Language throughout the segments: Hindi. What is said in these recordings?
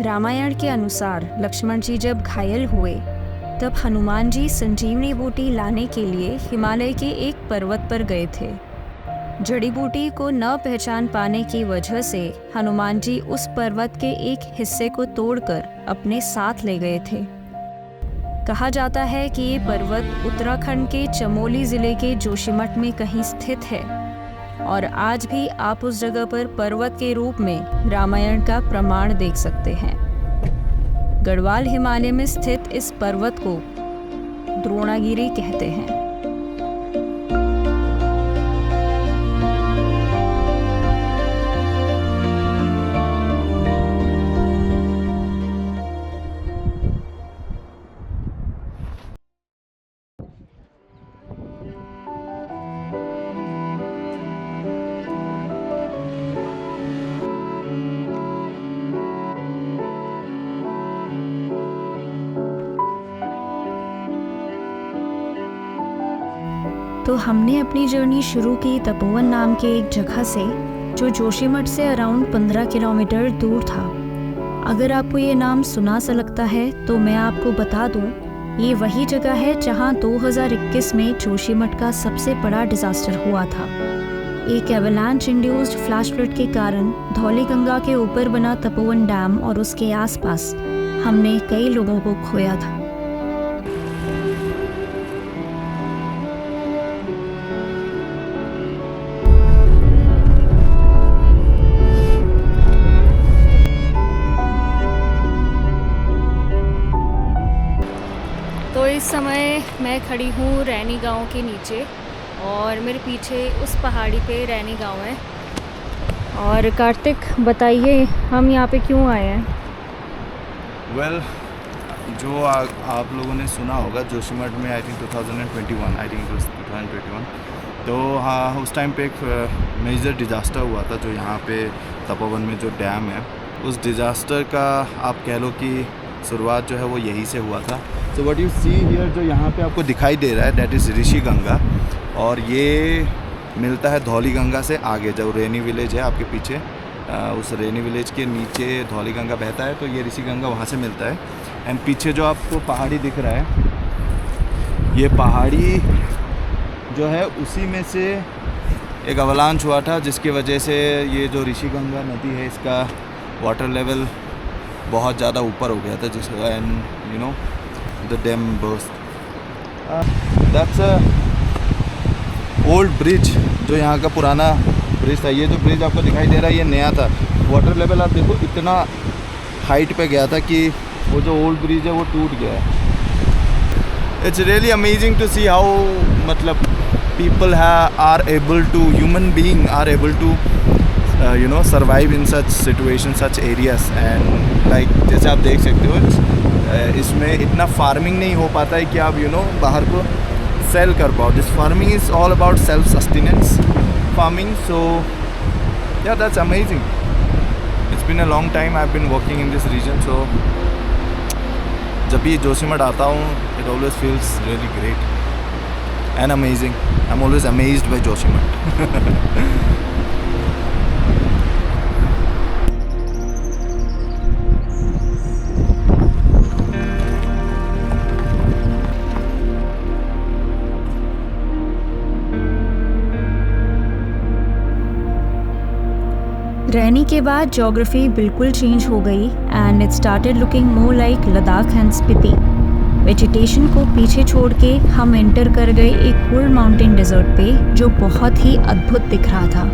रामायण के अनुसार लक्ष्मण जी जब घायल हुए तब हनुमान जी संजीवनी बूटी लाने के लिए हिमालय के एक पर्वत पर गए थे। जड़ी बूटी को न पहचान पाने की वजह से हनुमान जी उस पर्वत के एक हिस्से को तोड़कर अपने साथ ले गए थे। कहा जाता है कि ये पर्वत उत्तराखंड के चमोली जिले के जोशीमठ में कहीं स्थित है और आज भी आप उस जगह पर पर्वत के रूप में रामायण का प्रमाण देख सकते हैं। गढ़वाल हिमालय में स्थित इस पर्वत को द्रोणागिरी कहते हैं। तो हमने अपनी जर्नी शुरू की तपोवन नाम के एक जगह से, जो जोशीमठ से अराउंड 15 किलोमीटर दूर था। अगर आपको ये नाम सुना सा लगता है तो मैं आपको बता दूं, ये वही जगह है जहां 2021 में जोशीमठ का सबसे बड़ा डिजास्टर हुआ था। एक एवलांच इंड्यूस्ड फ्लैश फ्लड के कारण धौलीगंगा के ऊपर बना तपोवन डैम और उसके आसपास हमने कई लोगों को खोया था। तो इस समय मैं खड़ी हूँ रैनी गांव के नीचे और मेरे पीछे उस पहाड़ी पे रैनी गांव है। और कार्तिक बताइए हम यहाँ पे क्यों आए हैं? वेल, जो आप लोगों ने सुना होगा जोशीमठ में आई थिंक 2021 तो हाँ, उस टाइम पे एक मेजर डिज़ास्टर हुआ था जो यहाँ पे तपोवन में जो डैम है, उस डिज़ास्टर का आप कह लो कि शुरुआत जो है वो यहीं से हुआ था। So what you see here, जो यहाँ पे आपको दिखाई दे रहा है, दैट इज़ ऋषि गंगा, और ये मिलता है धौलीगंगा से आगे। जो रैनी विलेज है आपके पीछे, उस रैनी विलेज के नीचे धौलीगंगा बहता है, तो ये ऋषि गंगा वहाँ से मिलता है। एंड पीछे जो आपको पहाड़ी दिख रहा है, ये पहाड़ी जो है उसी में से एक अवलांच हुआ था, जिसकी वजह से ये जो ऋषि गंगा नदी है इसका वाटर लेवल बहुत ज़्यादा ऊपर हो गया था, जिसका and you know the dam burst. That's a old bridge, जो यहाँ का पुराना ब्रिज था। ये जो ब्रिज आपको दिखाई दे रहा है ये नया था। वाटर लेवल आप देखो इतना हाइट पे गया था कि वो जो ओल्ड ब्रिज है वो टूट गया है। It's really amazing to see how मतलब people are able to, human being are able to survive in such situations, such areas, and like जैसे आप देख सकते हो इसमें इतना फार्मिंग नहीं हो पाता है कि आप बाहर को सेल कर पाओ। This farming is all about self sustenance farming. So yeah, that's amazing. It's been a long time I've been working in this region, so जब भी जोशीमठ आता हूँ it always feels really great and amazing. I'm always amazed by Joshimath. रैनी के बाद ज्योग्राफी बिल्कुल चेंज हो गई and it started looking more like Ladakh and Spiti. Vegetation को पीछे छोड़ के हम एंटर कर गए एक कोल्ड माउंटेन डेजर्ट पे, जो बहुत ही अद्भुत दिख रहा था।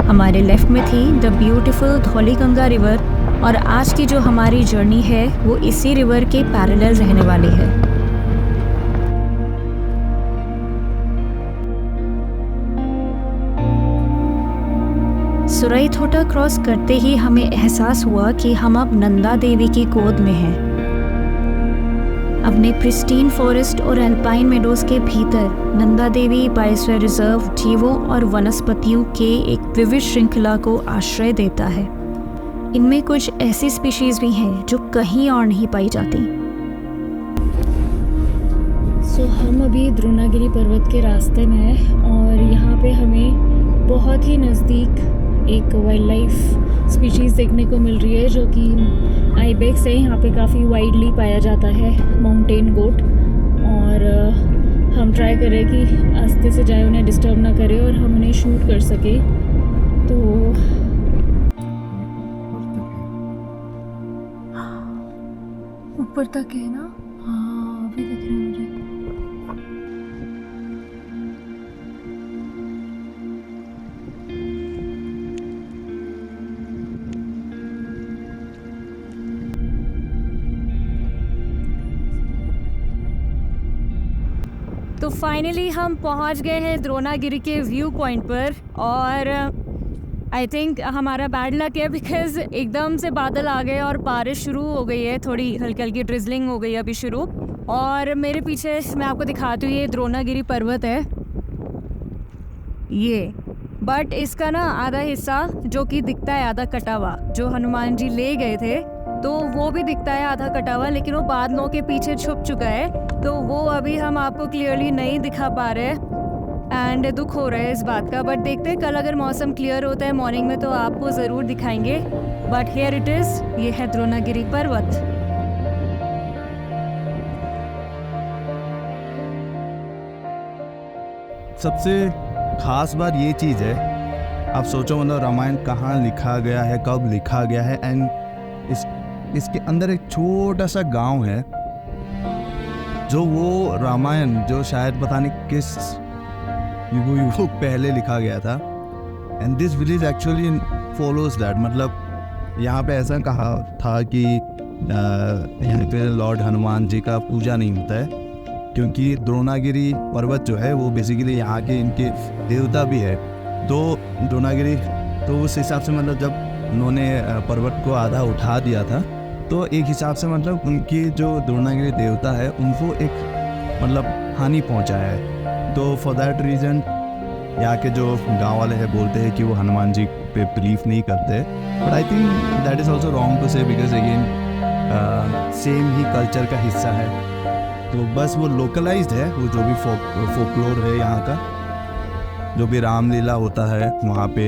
हमारे लेफ्ट में थी द ब्यूटीफुल धौलीगंगा रिवर और आज की जो हमारी जर्नी है वो इसी रिवर के पैरेलल रहने वाली है। सुरईथोटा क्रॉस करते ही हमें एहसास हुआ कि हम अब नंदा देवी की गोद में हैं। अपने प्रिस्टीन फॉरेस्ट और एल्पाइन मेडोज के भीतर नंदा देवी बायोस्फीयर रिजर्व जीवों और वनस्पतियों के एक विविध श्रृंखला को आश्रय देता है। इनमें कुछ ऐसी स्पीशीज भी हैं जो कहीं और नहीं पाई जाती। हम अभी द्रोणागिरी पर्वत के रास्ते में हैं और यहाँ पे हमें बहुत ही नज़दीक एक वाइल्ड लाइफ स्पीशीज़ देखने को मिल रही है जो कि आइबेक्स है। यहाँ पे काफ़ी वाइडली पाया जाता है माउंटेन गोट। और हम ट्राई करें कि आस्ते से जाए, उन्हें डिस्टर्ब ना करें और हम उन्हें शूट कर सकें। तो ऊपर तक है ना? हाँ, अभी दिख रहे हैं मुझे। तो फाइनली हम पहुंच गए हैं द्रोणागिरी के व्यू पॉइंट पर। और आई थिंक हमारा बैड लक है बिकॉज एकदम से बादल आ गए और बारिश शुरू हो गई है, थोड़ी हल्की हल्की ड्रिजलिंग हो गई है अभी शुरू। और मेरे पीछे मैं आपको दिखाती हूँ, ये द्रोणागिरी पर्वत है ये। बट इसका ना आधा हिस्सा जो कि दिखता है आधा कटा हुआ, जो हनुमान जी ले गए थे, तो वो भी दिखता है आधा कटा हुआ, लेकिन वो बादलों के पीछे छुप चुका है, तो वो अभी हम आपको क्लियरली नहीं दिखा पा रहे एंड दुख हो रहा है इस बात का। बट देखते हैं कल अगर मौसम क्लियर होता है मॉर्निंग में तो आपको ज़रूर दिखाएंगे। बट हियर इट इज़, ये है द्रोणागिरी पर्वत। सबसे खास बात ये चीज़ है, आप सोचो मतलब रामायण कहाँ लिखा गया है, कब लिखा गया है। एंड इसके अंदर एक छोटा सा गांव है जो वो रामायण जो शायद पता नहीं किस युग पहले लिखा गया था। And this village actually follows that. मतलब यहाँ पे ऐसा कहा था कि यहाँ पे लॉर्ड हनुमान जी का पूजा नहीं होता है क्योंकि द्रोणागिरी पर्वत जो है वो बेसिकली यहाँ के इनके देवता भी है। तो द्रोणागिरी, तो उस हिसाब से मतलब जब उन्होंने पर्वत को आधा उठा दिया था तो एक हिसाब से मतलब उनकी जो द्रोणागिरी देवता है उनको एक मतलब हानि पहुँचा है। तो फॉर दैट रीज़न यहाँ के जो गांव वाले हैं बोलते हैं कि वो हनुमान जी पे बिलीव नहीं करते। But I think that is also wrong to say because again same ही कल्चर का हिस्सा है। तो बस वो लोकलाइज्ड है, वो जो भी फोकलोर है यहाँ का, जो भी रामलीला होता है वहाँ पे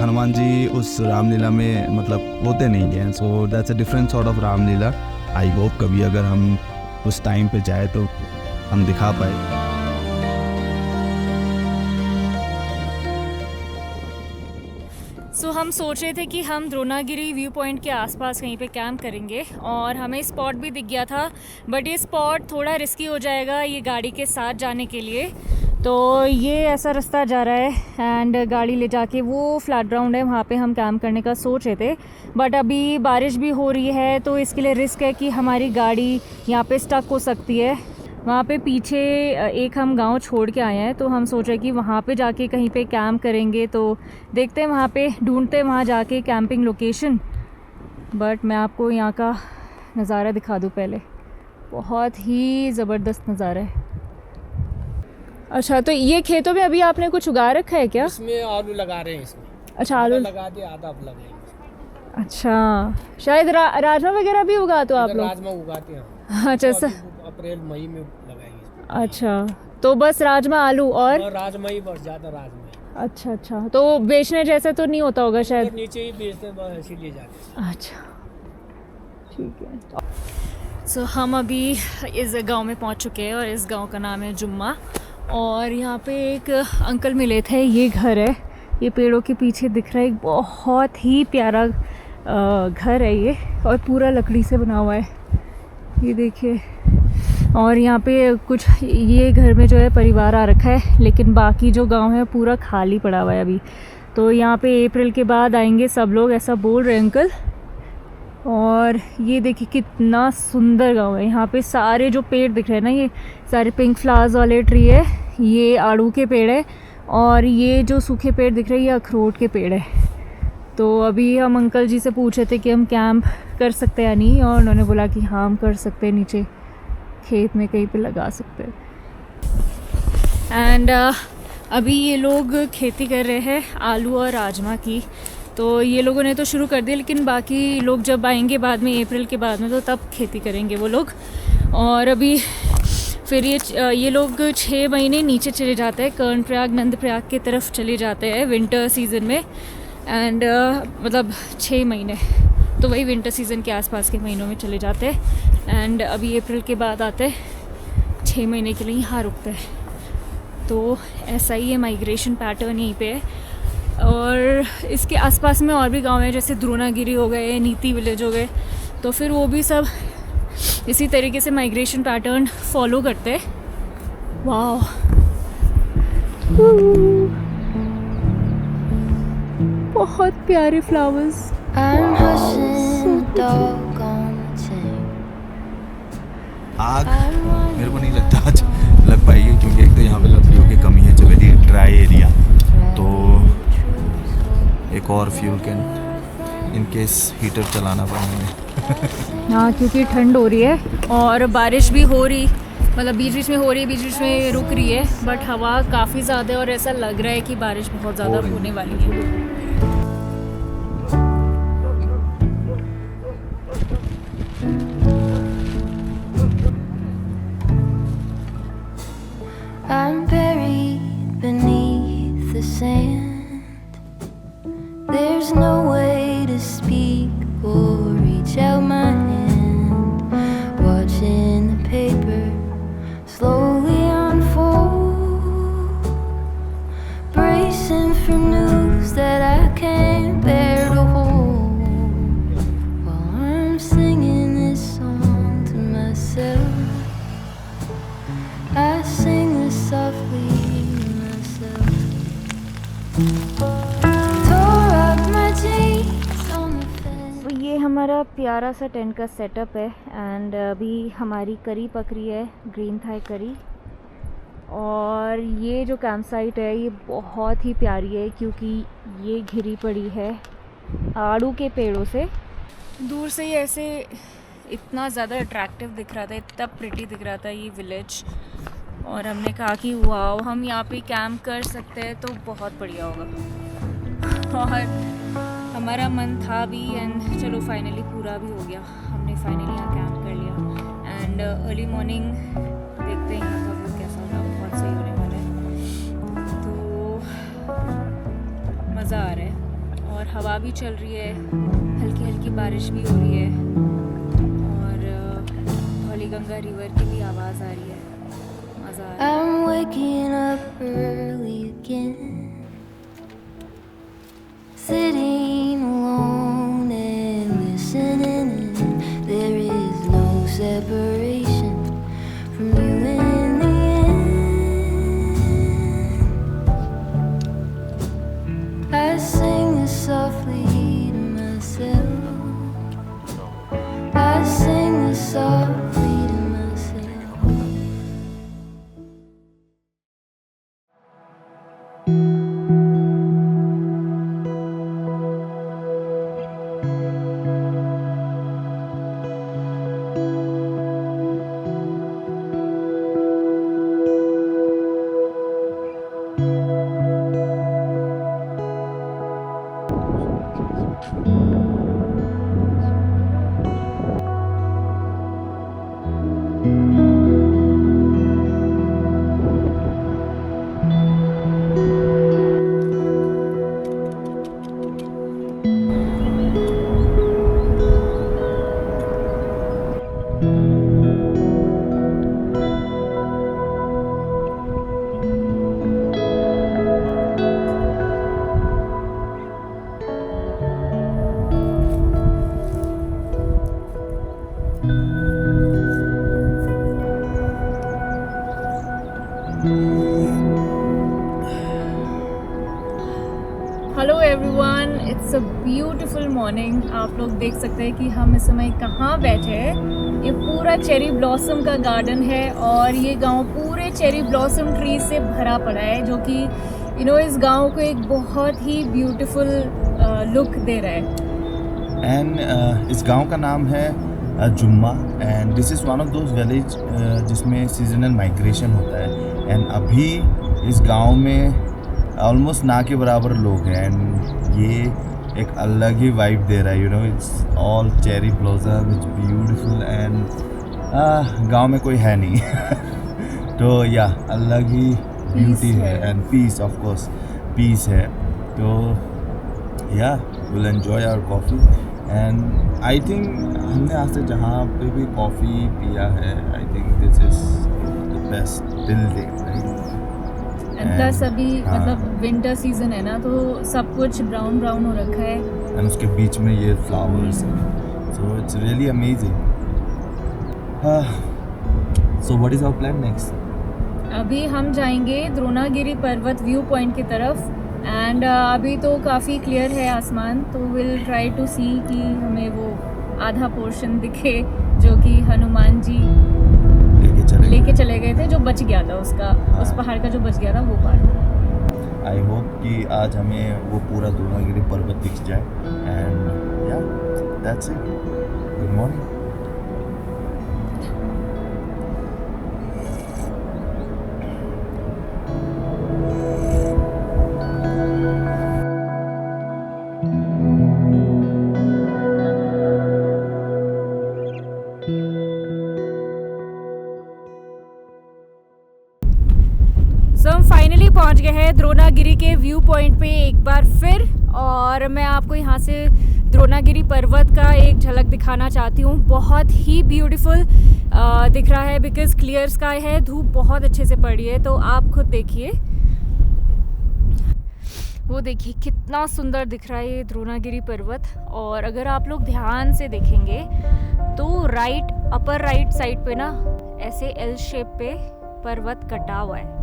हनुमान जी उस रामलीला में मतलब होते नहीं हैं। So that's a different sort of Ramlila. I hope कभी अगर हम उस टाइम पे जाए तो हम दिखा पाए। सो हम सोच रहे थे कि हम द्रोणागिरी व्यू पॉइंट के आसपास कहीं पे कैंप करेंगे और हमें स्पॉट भी दिख गया था। बट ये स्पॉट थोड़ा रिस्की हो जाएगा ये गाड़ी के साथ जाने के लिए। तो ये ऐसा रास्ता जा रहा है एंड गाड़ी ले जाके वो फ्लैट ग्राउंड है, वहाँ पे हम कैंप करने का सोच रहे थे। बट अभी बारिश भी हो रही है तो इसके लिए रिस्क है कि हमारी गाड़ी यहाँ पे स्टक हो सकती है। वहाँ पे पीछे एक हम गांव छोड़ के आए हैं तो हम सोच रहे कि वहाँ पे जाके कहीं पे कैंप करेंगे। तो देखते हैं, वहाँ पे ढूंढते हैं वहाँ जाके कैंपिंग लोकेशन। बट मैं आपको यहाँ का नज़ारा दिखा दूँ पहले, बहुत ही ज़बरदस्त नज़ारा है। अच्छा, तो ये खेतों में अभी आपने कुछ उगा रखा है क्या? इसमें आलू लगा रहे हैं इसमें। अच्छा, आलू लगा दिया, आधा अब लगाएंगे। अच्छा, शायद राजमा वगैरह भी उगा तो आप लोग? राजमा उगाते हैं। अच्छा तो अप्रैल मई में लगाएंगे। अच्छा, तो बस राजमा आलू और राजमा ही, बस ज़्यादा राजमा। अच्छा अच्छा, तो बेचने जैसे तो नहीं होता होगा शायद? तो नीचे ही बेचते हैं, ऐसे ले जाते हैं। अच्छा, ठीक है। सो हम अभी इस गांव में पहुंच चुके हैं और इस गांव का नाम है जुम्मा। और यहाँ पे एक अंकल मिले थे, ये घर है, ये पेड़ों के पीछे दिख रहा है, एक बहुत ही प्यारा घर है ये, और पूरा लकड़ी से बना हुआ है, ये देखिए। और यहाँ पे कुछ ये घर में जो है परिवार आ रखा है, लेकिन बाकी जो गांव है पूरा खाली पड़ा हुआ है अभी। तो यहाँ पे अप्रैल के बाद आएंगे सब लोग, ऐसा बोल रहे अंकल। और ये देखिए कितना सुंदर गांव है। यहाँ पे सारे जो पेड़ दिख रहे हैं ना, ये सारे पिंक फ्लावर्स वाले ट्री है, ये आड़ू के पेड़ है, और ये जो सूखे पेड़ दिख रहे हैं ये अखरोट के पेड़ है। तो अभी हम अंकल जी से पूछे थे कि हम कैंप कर सकते हैं या नहीं, और उन्होंने बोला कि हाँ हम कर सकते हैं, नीचे खेत में कहीं पे लगा सकते हैं। एंड अभी ये लोग खेती कर रहे हैं आलू और राजमा की। तो ये लोगों ने तो शुरू कर दिया, लेकिन बाकी लोग जब आएंगे बाद में अप्रैल के बाद में तो तब खेती करेंगे वो लोग। और अभी फिर ये लोग 6 महीने नीचे चले जाते हैं, कर्णप्रयाग नंदप्रयाग की तरफ चले जाते हैं विंटर सीज़न में। एंड मतलब 6 महीने, तो वही विंटर सीज़न के आसपास के महीनों में चले जाते हैं एंड अभी अप्रैल के बाद आते 6 महीने के लिए यहाँ रुकते हैं। तो ऐसा ही है माइग्रेशन पैटर्न यहीं पे है। और इसके आसपास में और भी गांव हैं, जैसे द्रोणागिरी हो गए, नीति विलेज हो गए, तो फिर वो भी सब इसी तरीके से माइग्रेशन पैटर्न फॉलो करते हैं। वाह, बहुत प्यारे flowers. I'm hushing the dog on the chain. आग मेरे को नहीं लगता आज लग पाएगी, क्योंकि एक तो यहाँ पे लकड़ियों की कमी है, जो वेरी ड्राई एरिया, तो एक और fuel can in case heater चलाना पड़ेगा। हाँ, क्योंकि ठंड हो रही है और बारिश भी हो रही, मतलब बीच बीच में हो रही है, बीच बीच में रुक रही है, बट हवा काफ़ी ज़्यादा है और ऐसा लग रहा है कि बारिश बहुत ज़्यादा होने वाली है। I'm buried beneath the sand. There's no way to speak or reach out my hand. Watching the paper slowly unfold, bracing for news that I can't bear to hold. While I'm singing this song to myself, I sing this softly to myself. Tore up my jeans on the fence. तो ये हमारा प्यारा सा टेंट का सेटअप है एंड अभी हमारी करी पक रही है, ग्रीन थाई करी। और ये जो कैंप साइट है ये बहुत ही प्यारी है, क्योंकि ये घिरी पड़ी है आड़ू के पेड़ों से। दूर से ही ऐसे इतना ज़्यादा अट्रैक्टिव दिख रहा था, इतना प्रिटी दिख रहा था ये विलेज, और हमने कहा कि वाओ, हम यहाँ पे कैंप कर सकते हैं तो बहुत बढ़िया होगा। और हमारा मन था भी एंड चलो फाइनली पूरा भी हो गया, हमने फाइनली यहाँ कैंप कर लिया। एंड अर्ली मॉर्निंग देखते हैं यहाँ का व्यू कैसा होगा, बहुत सही होने वाला है, तो मज़ा आ रहा है। और हवा भी चल रही है, हल्की हल्की बारिश भी हो रही है, और धौलीगंगा रिवर की भी आवाज़ आ रही है, मज़ा आ रहा है। I'm waking up early again, sitting alone and listening, and there is no separation from you in the end. I sing this softly to myself. I sing this softly to myself. Hello everyone, it's a beautiful morning. आप लोग देख सकते हैं कि हम इस समय कहाँ बैठे हैं। ये पूरा चेरी ब्लॉसम का गार्डन है और ये गांव पूरे चेरी ब्लॉसम ट्री से भरा पड़ा है, जो कि इस गांव को एक बहुत ही ब्यूटीफुल लुक दे रहा है। एंड इस गांव का नाम है जुम्मा, and this is one of those village जिसमें सीजनल माइग्रेशन होता है। एंड अभी इस गांव में ऑलमोस्ट ना के बराबर लोग हैं, एंड ये एक अलग ही वाइब दे रहा है। It's all cherry blossom, it's beautiful, and गांव में कोई है नहीं तो या अलग ही ब्यूटी है and peace, of course peace है। तो yeah, we'll enjoy our coffee. And I think हमने आज से जहाँ पे भी कॉफ़ी पिया है, I think this is the best till date, right? And plus अभी हाँ। मतलब विंटर सीजन है ना, तो सब कुछ ब्राउन ब्राउन हो रखा है. And उसके बीच में ये flowers हैं, so it's really amazing. So what is our plan next? अभी हम जाएंगे द्रोणागिरी पर्वत व्यू पॉइंट की तरफ. एंड अभी तो काफ़ी क्लियर है आसमान, तो विल ट्राई टू सी कि हमें वो आधा पोर्शन दिखे जो कि हनुमान जी लेके चले गए थे, जो बच गया था उसका, उस पहाड़ का जो बच गया था वो पार्ट. आई होप कि आज हमें वो पूरा द्रोणागिरी पर्वत दिख जाए. एंड या that's it. Good morning. So हम फाइनली पहुंच गए हैं द्रोणागिरी के व्यू पॉइंट पे एक बार फिर. और मैं आपको यहाँ से द्रोणागिरी पर्वत का एक झलक दिखाना चाहती हूँ. बहुत ही ब्यूटीफुल दिख रहा है बिकॉज क्लियर स्काई है, धूप बहुत अच्छे से पड़ी है. तो आप खुद देखिए, वो देखिए कितना सुंदर दिख रहा है ये द्रोणागिरी पर्वत. और अगर आप लोग ध्यान से देखेंगे तो राइट अपर राइट साइड पे ना ऐसे एल शेप पे पर्वत कटा हुआ है.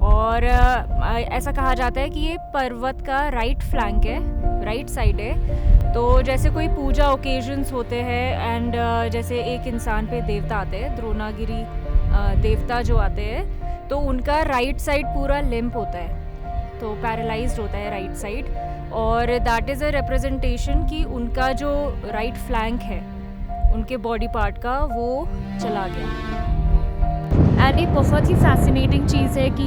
और ऐसा कहा जाता है कि ये पर्वत का राइट फ्लैंक है, राइट साइड है. तो जैसे कोई पूजा ओकेजन्स होते हैं एंड जैसे एक इंसान पे देवता आते हैं, द्रोणागिरी देवता जो आते हैं, तो उनका राइट साइड पूरा लिम्प होता है, तो पैरालाइज्ड होता है राइट साइड. और दैट इज़ अ रिप्रेजेंटेशन कि उनका जो राइट फ्लैंक है उनके बॉडी पार्ट का वो चला गया. एंड एक बहुत ही फैसिनेटिंग चीज़ है कि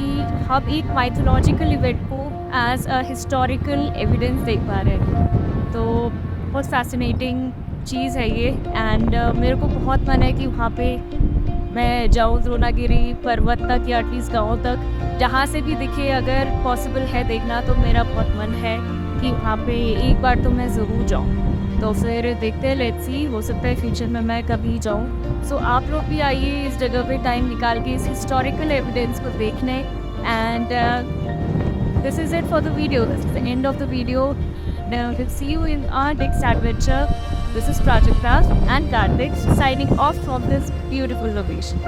हम एक माइथोलॉजिकल इवेंट को एज अ हिस्टोरिकल एविडेंस देख पा रहे हैं. तो बहुत फैसिनेटिंग चीज़ है ये. एंड मेरे को बहुत मन है कि वहाँ पे मैं जाऊँ द्रोणागिरी पर्वत तक, या एटलीस्ट गाँव तक, जहाँ से भी दिखे. अगर पॉसिबल है देखना तो मेरा बहुत मन है कि वहाँ पे एक बार तो मैं ज़रूर जाऊँ. तो फिर देखते हैं, लेट्स सी, हो सकता है फ्यूचर में मैं कभी जाऊँ. सो आप लोग भी आइए इस जगह पे टाइम निकाल के इस हिस्टोरिकल एविडेंस को देखने. And this is it for the video. This is the end of the video. We'll see you in our next adventure. This is Prajakta and Karthik signing off from this beautiful location.